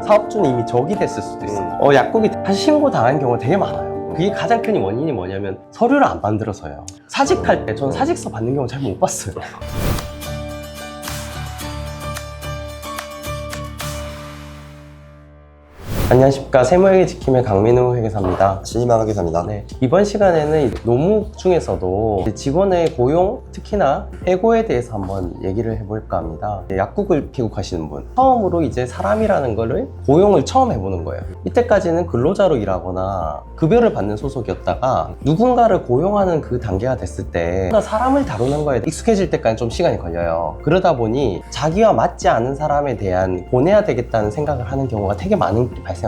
사업주는 이미 적이 됐을 수도 있어요. 약국이 사실 신고 당한 경우가 되게 많아요. 그게 가장 큰 원인이 뭐냐면 서류를 안 만들어서요. 사직할 때 저는 사직서 받는 경우 잘 못 봤어요. 안녕하십니까. 세무회계 지킴의 강민우 회계사입니다. 신희망 회계사입니다. 네, 이번 시간에는 노무 중에서도 직원의 고용, 특히나 해고에 대해서 한번 얘기를 해볼까 합니다. 약국을 개국하시는 분, 처음으로 이제 사람이라는 거를 고용을 처음 해보는 거예요. 이때까지는 근로자로 일하거나 급여를 받는 소속이었다가 누군가를 고용하는 그 단계가 됐을 때 사람을 다루는 거에 익숙해질 때까지 좀 시간이 걸려요. 그러다 보니 자기와 맞지 않은 사람에 대한 보내야 되겠다는 생각을 하는 경우가 되게 많은 발생합니다.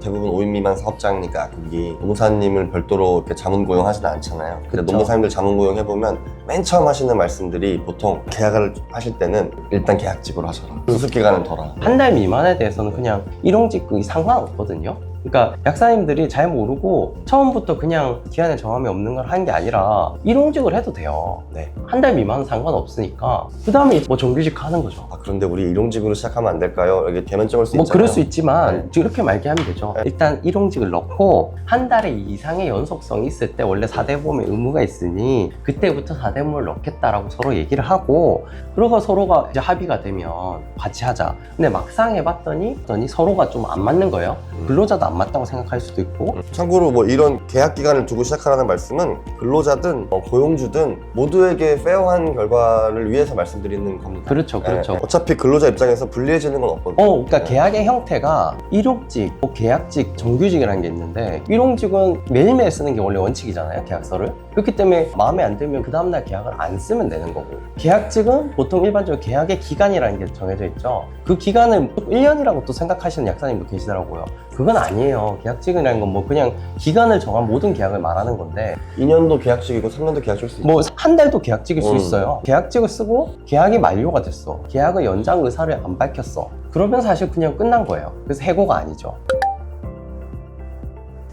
대부분 5인 미만 사업장이니까 약국이 노무사님을 별도로 이렇게 자문 고용하지는 않잖아요. 근데 그쵸. 노무사님들 자문 고용해보면 맨 처음 하시는 말씀들이 보통 계약을 하실 때는 일단 계약직으로 하셔라. 수습기간은 덜하. 한 달 미만에 대해서는 그냥 일용직이 상관없거든요. 그러니까 약사님들이 잘 모르고 처음부터 그냥 기한에 정함이 없는 걸 하는 게 아니라 일용직을 해도 돼요. 네. 한 달 미만은 상관없으니까 그 다음에 뭐 정규직 하는 거죠. 그런데 우리 일용직으로 시작하면 안 될까요? 이게 개면적일 수 뭐 있잖아요. 그럴 수 있지만 네. 이렇게 말기하면 되죠. 일단 일용직을 넣고 한 달에 이상의 연속성이 있을 때 원래 4대보험의 의무가 있으니 그때부터 4대보험을 넣겠다라고 서로 얘기를 하고 그러고 서로가 이제 합의가 되면 같이 하자. 근데 막상 해봤더니 서로가 좀 안 맞는 거예요. 근로자도 안 맞다고 생각할 수도 있고. 참고로 뭐 이런 계약 기간을 두고 시작하라는 말씀은 근로자든 고용주든 모두에게 페어한 결과를 위해서 말씀드리는 겁니다. 그렇죠, 그렇죠. 어차피 근로자 입장에서 불리해지는 건 없거든요. 그러니까 계약의 형태가 일용직, 계약직, 정규직이라는 게 있는데 일용직은 매일매일 쓰는 게 원래 원칙이잖아요, 계약서를. 그렇기 때문에 마음에 안 들면 그 다음날 계약을 안 쓰면 되는 거고, 계약직은 보통 일반적으로 계약의 기간이라는 게 정해져 있죠. 그 기간을 1년이라고 또 생각하시는 약사님도 계시더라고요. 그건 아니에요. 계약직이라는 건 뭐 그냥 기간을 정한 모든 계약을 말하는 건데 2년도 계약직이고 3년도 계약직일 수 있죠. 뭐 한 달도 계약직일 수 있어요. 계약직을 쓰고 계약이 만료가 됐어. 계약의 연장 의사를 안 밝혔어. 그러면 사실 그냥 끝난 거예요. 그래서 해고가 아니죠.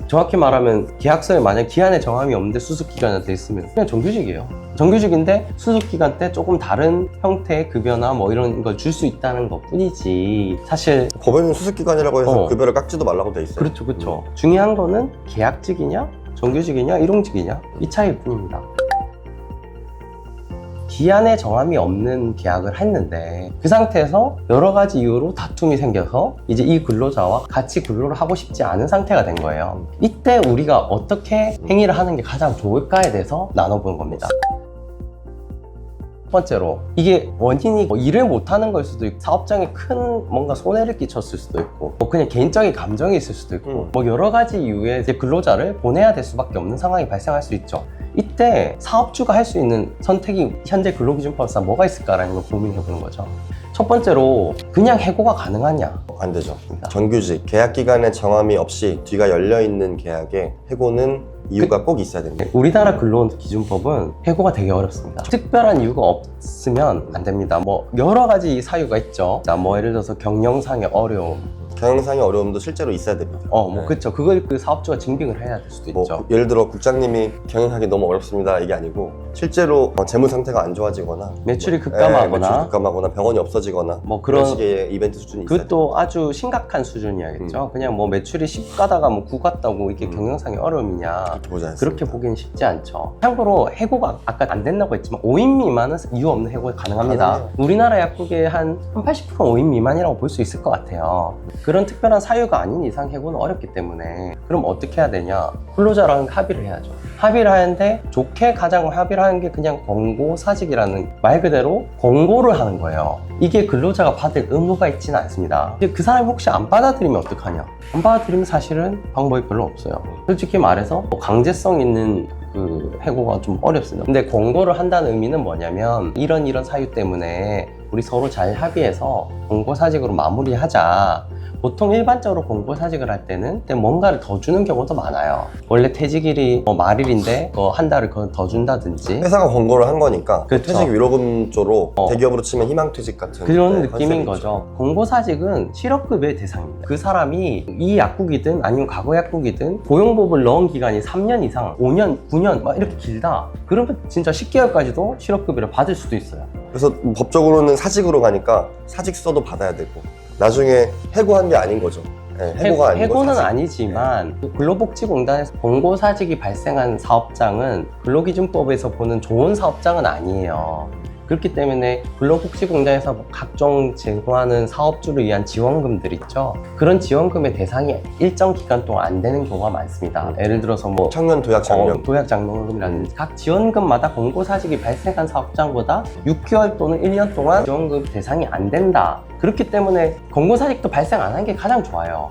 정확히 말하면 계약서에 만약 기한에 정함이 없는데 수습기간이 돼 있으면 그냥 정규직이에요. 정규직인데 수습기간 때 조금 다른 형태의 급여나 뭐 이런 걸 줄 수 있다는 것 뿐이지 사실. 법에는 수습기간이라고 해서 급여를 깎지도 말라고 돼 있어요. 그렇죠, 그렇죠. 중요한 거는 계약직이냐 정규직이냐 일용직이냐 이 차이일 뿐입니다. 기한에 정함이 없는 계약을 했는데 그 상태에서 여러 가지 이유로 다툼이 생겨서 이제 이 근로자와 같이 근로를 하고 싶지 않은 상태가 된 거예요. 이때 우리가 어떻게 행위를 하는 게 가장 좋을까에 대해서 나눠보는 겁니다. 첫 번째로 이게 원인이 뭐 일을 못하는 걸 수도 있고 사업장에 큰 뭔가 손해를 끼쳤을 수도 있고 뭐 그냥 개인적인 감정이 있을 수도 있고 뭐 여러 가지 이유에 이제 근로자를 보내야 될 수밖에 없는 상황이 발생할 수 있죠. 이때 사업주가 할 수 있는 선택이 현재 근로기준법상 뭐가 있을까라는 걸 고민해보는 거죠. 첫 번째로 그냥 해고가 가능하냐? 안 되죠. 정규직, 계약 기간에 정함이 없이 뒤가 열려있는 계약에 해고는 이유가 꼭 있어야 됩니다. 우리나라 근로기준법은 해고가 되게 어렵습니다. 특별한 이유가 없으면 안 됩니다. 뭐 여러 가지 사유가 있죠. 뭐 예를 들어서 경영상의 어려움, 경영상의 어려움도 실제로 있어야 됩니다. 뭐 그렇죠. 그걸 그 사업주가 증빙을 해야 될 수도 뭐 있죠. 예를 들어 국장님이 경영하기 너무 어렵습니다 이게 아니고 실제로 재무 상태가 안 좋아지거나 매출이 급감하거나 매출이 급감하거나 병원이 없어지거나 뭐 그런 식의 이벤트 수준이 있어요. 그것도 아주 심각한 수준이야겠죠. 그냥 뭐 매출이 10 가다가 뭐 9 갔다고 이게 경영상의 어려움이냐 그렇게 보기는 쉽지 않죠. 참고로 해고가 아까 안 된다고 했지만 5인 미만은 이유 없는 해고가 가능합니다. 가능해요. 우리나라 약국의 한 80% 5인 미만이라고 볼 수 있을 것 같아요. 그런 특별한 사유가 아닌 이상 해고는 어렵기 때문에 그럼 어떻게 해야 되냐? 근로자랑 합의를 해야죠. 합의를 하는데 좋게 가장 합의를 하는 게 그냥 권고사직이라는 말 그대로 권고를 하는 거예요. 이게 근로자가 받을 의무가 있지는 않습니다. 그 사람이 혹시 안 받아들이면 어떡하냐? 안 받아들이면 사실은 방법이 별로 없어요. 솔직히 말해서 강제성 있는 그 해고가 좀 어렵습니다. 근데 권고를 한다는 의미는 뭐냐면 이런 사유 때문에 우리 서로 잘 합의해서 권고사직으로 마무리하자. 보통 일반적으로 공고사직을 할 때는 뭔가를 더 주는 경우도 많아요. 원래 퇴직일이 말일인데 한 달을 더 준다든지 회사가 권고를 한 거니까 그쵸. 퇴직 위로금조로 대기업으로 치면 희망퇴직 같은 그런 네, 느낌인 컨셉이죠. 거죠. 공고사직은 실업급여의 대상입니다. 그 사람이 이 약국이든 아니면 과거 약국이든 고용법을 넣은 기간이 3년 이상, 5년, 9년 막 이렇게 길다. 그러면 진짜 10개월까지도 실업급여를 받을 수도 있어요. 그래서 법적으로는 사직으로 가니까 사직서도 받아야 되고 나중에 해고한 게 아닌 거죠. 네, 해고가 아니고 해고는 사직. 아니지만 근로복지공단에서 공고사직이 발생한 사업장은 근로기준법에서 보는 좋은 사업장은 아니에요. 그렇기 때문에 근로복지공단에서 각종 제공하는 사업주를 위한 지원금들 있죠. 그런 지원금의 대상이 일정 기간 동안 안 되는 경우가 많습니다. 예를 들어서 뭐 청년 도약 장려. 도약장려금이라든지 각 지원금마다 공고사직이 발생한 사업장보다 6개월 또는 1년 동안 지원금 대상이 안 된다. 그렇기 때문에 공고사직도 발생 안 한 게 가장 좋아요.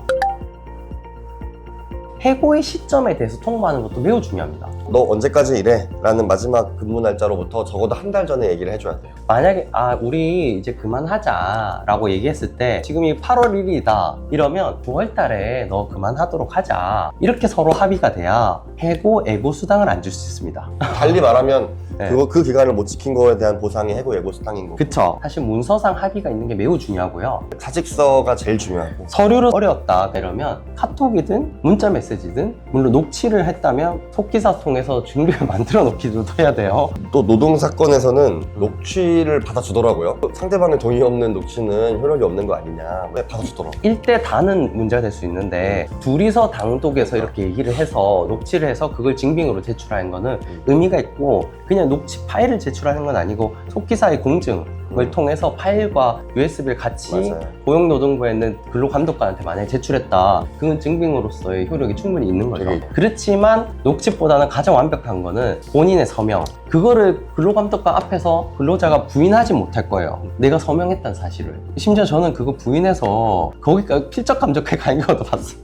해고의 시점에 대해서 통보하는 것도 매우 중요합니다. 너 언제까지 일해? 라는 마지막 근무 날짜로부터 적어도 한 달 전에 얘기를 해줘야 돼요. 만약에 우리 이제 그만하자 라고 얘기했을 때 지금이 8월 1일이다 이러면 9월 달에 너 그만하도록 하자 이렇게 서로 합의가 돼야 해고 예고 수당을 안 줄 수 있습니다. 달리 말하면 네. 그 기간을 못 지킨 거에 대한 보상이 해고 예고 수당인 거고. 그쵸. 사실 문서상 합의가 있는 게 매우 중요하고요. 사직서가 제일 중요하고. 서류를 어려웠다 이러면 카톡이든 문자 메시지든 물론 녹취를 했다면 속기사 통해서 준비를 만들어 놓기도 해야 돼요. 또 노동사건에서는 녹취를 받아주더라고요. 상대방의 동의 없는 녹취는 효력이 없는 거 아니냐. 왜 받아주더라고요. 1대 다는 문제가 될 수 있는데 둘이서 당독에서 이렇게 얘기를 해서 녹취를 해서 그걸 증빙으로 제출하는 거는 의미가 있고 그냥 녹취 파일을 제출하는 건 아니고 속기사의 공증을 통해서 파일과 USB를 같이 맞아요. 고용노동부에 있는 근로감독관한테 만약에 제출했다. 그건 증빙으로서의 효력이 충분히 있는 거죠. 되게- 그렇지만 녹취보다는 가장 완벽한 거는 본인의 서명. 그거를 근로감독관 앞에서 근로자가 부인하지 못할 거예요. 내가 서명했다는 사실을. 심지어 저는 그거 부인해서 거기까지 필적 감정까지 가는 것도 봤어요.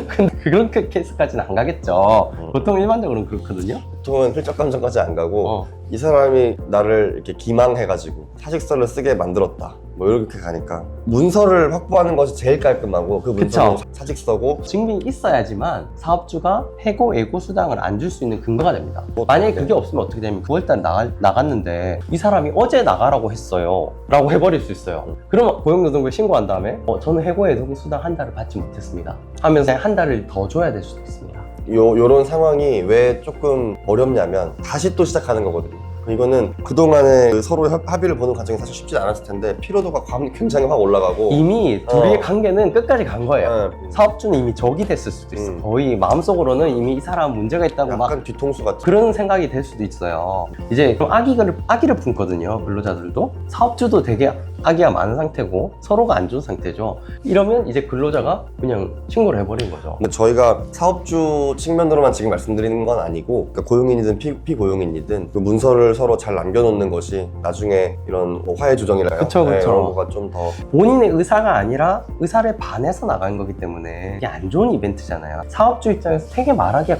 근데 그런 케이스까지는 안 가겠죠. 보통 일반적으로는 그렇거든요. 보통은 필적 감정까지 안 가고 어. 이 사람이 나를 이렇게 기망해가지고 사직서를 쓰게 만들었다. 뭐 이렇게 가니까 문서를 확보하는 것이 제일 깔끔하고 그 문서는 그쵸. 사직서고 증빙이 있어야지만 사업주가 해고 예고 수당을 안 줄 수 있는 근거가 됩니다. 뭐, 만약에 네. 그게 없으면 어떻게 되냐면 9월달 나갔는데 이 사람이 어제 나가라고 했어요 라고 해버릴 수 있어요. 그러면 고용노동부에 신고한 다음에 저는 해고 예고 수당 한 달을 받지 못했습니다 하면서 한 달을 더 줘야 될 수도 있습니다. 요런 상황이 왜 조금 어렵냐면 다시 또 시작하는 거거든요. 이거는 그동안에 그 서로 합의를 보는 과정이 사실 쉽지 않았을 텐데 피로도가 굉장히 확 올라가고 이미 둘의 관계는 끝까지 간 거예요. 네, 사업주는 이미 적이 됐을 수도 있어. 거의 마음속으로는 이미 이 사람 문제가 있다고 막 약간 뒤통수 같은 그런 생각이 될 수도 있어요. 이제 좀 악의를 품거든요. 근로자들도. 사업주도 되게 악의가 많은 상태고 서로가 안 좋은 상태죠. 이러면 이제 근로자가 그냥 신고를 해버린 거죠. 근데 저희가 사업주 측면으로만 지금 말씀드리는 건 아니고 그러니까 고용인이든 피고용인이든 그 문서를 서로 잘 남겨놓는 것이 나중에 이런 뭐 화해 조정이랄까요? 그쵸, 그쵸. 네, 이런 거가 좀 더 본인의 의사가 아니라 의사를 반해서 나간 거기 때문에 이게 안 좋은 이벤트잖아요. 사업주 입장에서 되게 말하기가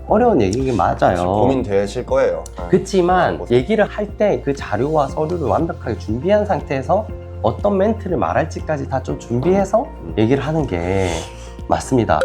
어려운 얘기긴 맞아요. 고민되실 거예요. 그렇지만 얘기를 할 때 그 자료와 서류를 완벽하게 준비한 상태에서 어떤 멘트를 말할지까지 다 좀 준비해서 얘기를 하는 게 맞습니다.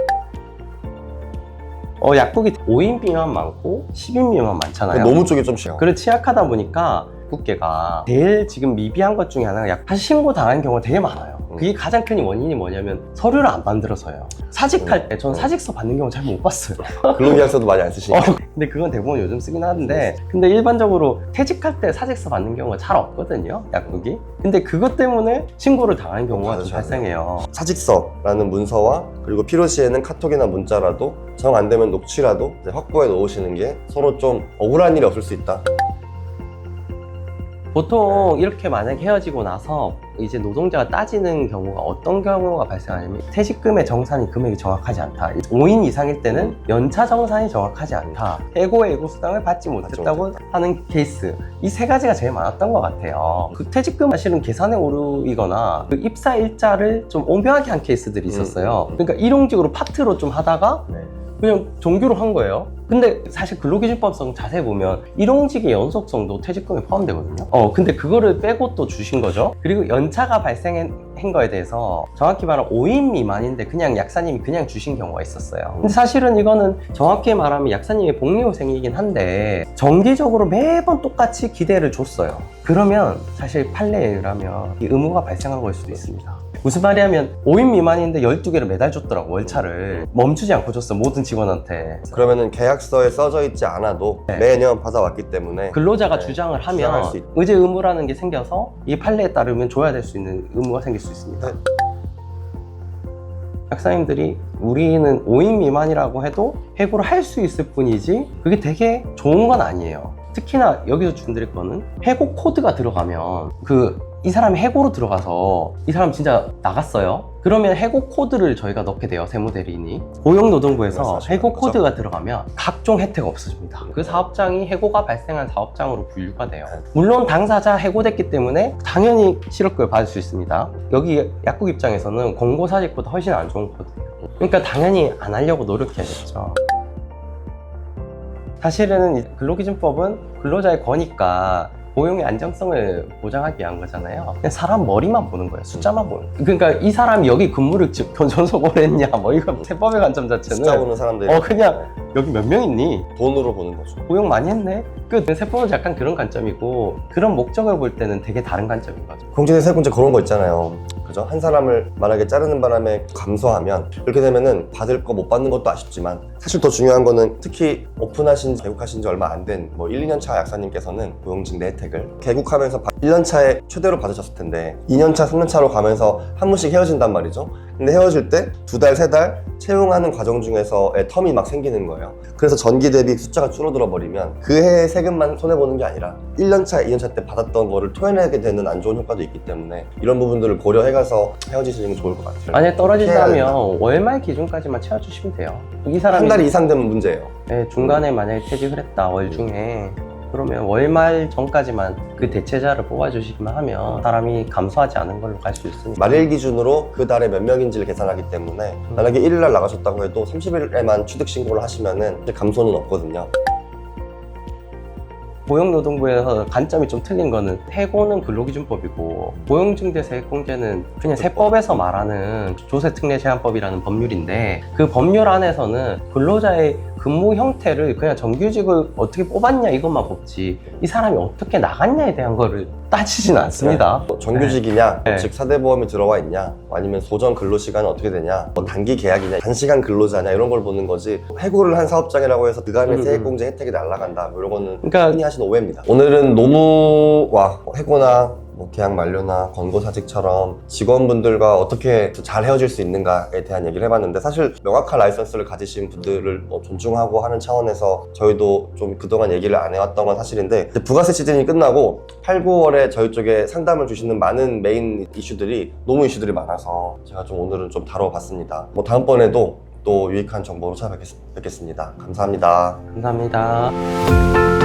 약국이 5인 미만 많고 10인 미만 많잖아요. 노무 쪽이 좀 싫어. 그래 취약하다 보니까 약국계가 제일 지금 미비한 것 중에 하나가 사실 신고 당한 경우가 되게 많아요. 그게 가장 큰 원인이 뭐냐면 서류를 안 만들어서요. 사직할 때 저는 사직서 받는 경우 잘 못 봤어요. 근로계약서도 많이 안 쓰시니까. 근데 그건 대부분 요즘 쓰긴 하는데 근데 일반적으로 퇴직할 때 사직서 받는 경우가 잘 없거든요, 약국이. 근데 그것 때문에 신고를 당하는 경우가 좀 발생해요. 사직서라는 문서와 그리고 필요시에는 카톡이나 문자라도 정 안 되면 녹취라도 이제 확보해 놓으시는 게 서로 좀 억울한 일이 없을 수 있다. 보통 이렇게 만약에 헤어지고 나서 이제 노동자가 따지는 경우가 어떤 경우가 발생하냐면 퇴직금의 정산이 금액이 정확하지 않다. 5인 이상일 때는 연차 정산이 정확하지 않다. 해고 예고 수당을 받지 못했다고 하는 케이스. 이 세 가지가 제일 많았던 것 같아요. 그 퇴직금 사실은 계산에 오류이거나 그 입사 일자를 좀 오묘하게 한 케이스들이 있었어요. 그러니까 일용직으로 파트로 좀 하다가 그냥 정규로 한 거예요. 근데 사실 근로기준법상 자세히 보면 일용직의 연속성도 퇴직금에 포함되거든요. 근데 그거를 빼고 또 주신 거죠. 그리고 연차가 발생한 거에 대해서 정확히 말하면 5인 미만인데 그냥 약사님이 그냥 주신 경우가 있었어요. 근데 사실은 이거는 정확히 말하면 약사님의 복리후생이긴 한데 정기적으로 매번 똑같이 기대를 줬어요. 그러면 사실 판례에 의하면 이 의무가 발생한 걸 수도 있습니다. 무슨 말이냐면 5인 미만인데 12개를 매달 줬더라고. 월차를 멈추지 않고 줬어, 모든 직원한테. 그러면은 계약서에 써져 있지 않아도 네. 매년 받아왔기 때문에 근로자가 네, 주장을 주장할 하면 수 있- 의제 의무라는 게 생겨서 이 판례에 따르면 줘야 될 수 있는 의무가 생길 수 있습니다. 네. 약사님들이 우리는 5인 미만이라고 해도 해고를 할 수 있을 뿐이지 그게 되게 좋은 건 아니에요. 특히나 여기서 준드릴 거는 해고 코드가 들어가면 이 사람이 해고로 들어가서 이 사람 진짜 나갔어요. 그러면 해고 코드를 저희가 넣게 돼요, 세무대리인이. 고용노동부에서 말씀하시는 해고 거죠? 코드가 들어가면 각종 혜택 없어집니다. 그 사업장이 해고가 발생한 사업장으로 분류가 돼요. 물론 당사자 해고됐기 때문에 당연히 실업급여 받을 수 있습니다. 여기 약국 입장에서는 권고사직보다 훨씬 안 좋은 코드예요. 그러니까 당연히 안 하려고 노력해야겠죠. 사실은 이 근로기준법은 근로자의 권익과 고용의 안정성을 보장하기 위한 거잖아요. 그냥 사람 머리만 보는 거예요. 숫자만 보는 거예요. 그러니까 이 사람이 여기 근무를 전속 오래 했냐, 뭐 이거 세법의 관점 숫자 자체는 보는 사람들이 그냥 여기 몇 명 있니? 돈으로 보는 거죠. 고용 많이 했네? 세법은 약간 그런 관점이고 그런 목적을 볼 때는 되게 다른 관점인 거죠. 공진의 세금제 그런 거 있잖아요. 그죠? 한 사람을 만약에 자르는 바람에 감소하면 이렇게 되면은 받을 거 못 받는 것도 아쉽지만 사실 더 중요한 거는 특히 오픈하신 지 개국하신 지 얼마 안 된 뭐 1, 2년 차 약사님께서는 고용직 내 혜택을 개국하면서 1년 차에 최대로 받으셨을 텐데 2년 차, 3년 차로 가면서 한 번씩 헤어진단 말이죠. 근데 헤어질 때 2달, 3달 채용하는 과정 중에서의 텀이 막 생기는 거예요. 그래서 전기 대비 숫자가 줄어들어 버리면 그 해의 세금만 손해보는 게 아니라 1년 차, 2년 차 때 받았던 거를 토해내게 되는 안 좋은 효과도 있기 때문에 이런 부분들을 고려해가서 헤어지시는 게 좋을 것 같아요. 만약에 피해야 떨어진다면 월말 기준까지만 채워주시면 돼요. 이 사람이 한 달 이상 되면 문제예요. 중간에 만약에 퇴직을 했다, 월 중에. 그러면 월말 전까지만 그 대체자를 뽑아주시기만 하면 사람이 감소하지 않은 걸로 갈 수 있습니다. 말일 기준으로 그 달에 몇 명인지를 계산하기 때문에 만약에 1일날 나가셨다고 해도 30일에만 취득 신고를 하시면은 이제 감소는 없거든요. 고용노동부에서 관점이 좀 틀린 거는 해고는 근로기준법이고 고용중개세액공제는 그냥 세법에서 말하는 조세특례제한법이라는 법률인데 그 법률 안에서는 근로자의 근무 형태를 그냥 정규직을 어떻게 뽑았냐 이것만 뽑지 이 사람이 어떻게 나갔냐에 대한 거를 따지진 않습니다. 뭐 정규직이냐, 네. 즉 사대보험이 들어와 있냐, 아니면 소정 근로시간은 어떻게 되냐, 뭐 단기 계약이냐, 단시간 근로자냐 이런 걸 보는 거지 해고를 한 사업장이라고 해서 그간의 세액공제 혜택이 날아간다 뭐 이런 거는 그러니까 흔히 하시는 오해입니다. 오늘은 노무와 해고나 뭐 계약 만료나 권고사직처럼 직원분들과 어떻게 잘 헤어질 수 있는가에 대한 얘기를 해봤는데 사실 명확한 라이선스를 가지신 분들을 뭐 존중하고 하는 차원에서 저희도 좀 그동안 얘기를 안 해왔던 건 사실인데 부가세 시즌이 끝나고 8, 9월에 저희 쪽에 상담을 주시는 많은 메인 이슈들이 노무 이슈들이 많아서 제가 좀 오늘은 좀 다뤄봤습니다. 뭐 다음번에도 또 유익한 정보로 찾아뵙겠습니다. 감사합니다. 감사합니다.